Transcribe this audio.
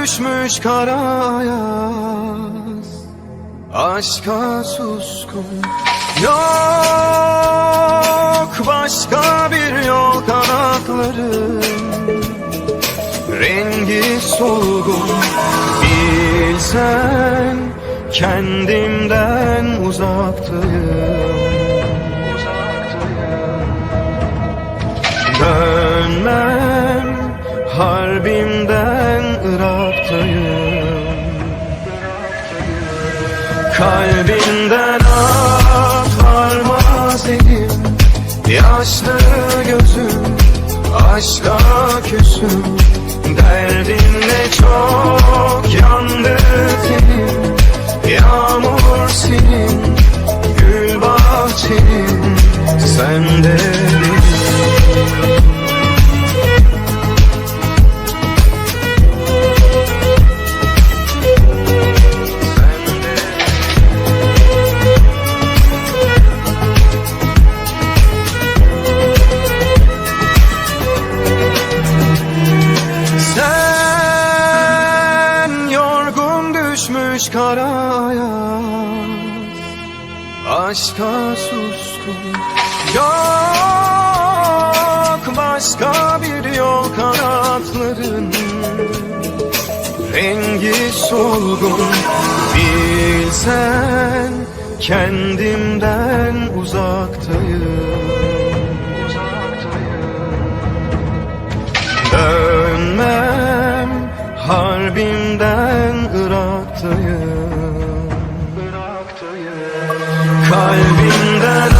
Düşmüş karayaz, aşka suskun. Yok başka bir yol, kanatların rengi solgun. Bilsen kendimden uzaktayım. Dönmem harbimden Irak'tayım. Kalbimden at varmaz elim, yaşlı gözüm, aşka küsüm. Derdinle çok yandı tenim, yağmur senin, gül bahçenin, sen de benim. Düşmüş karayaz, aşka suskun. Yok başka bir yol, kanatların rengi solgun. Bilsen kendimden uzaktayım. Dönmem harbimden Irak'tayım. Kalbimden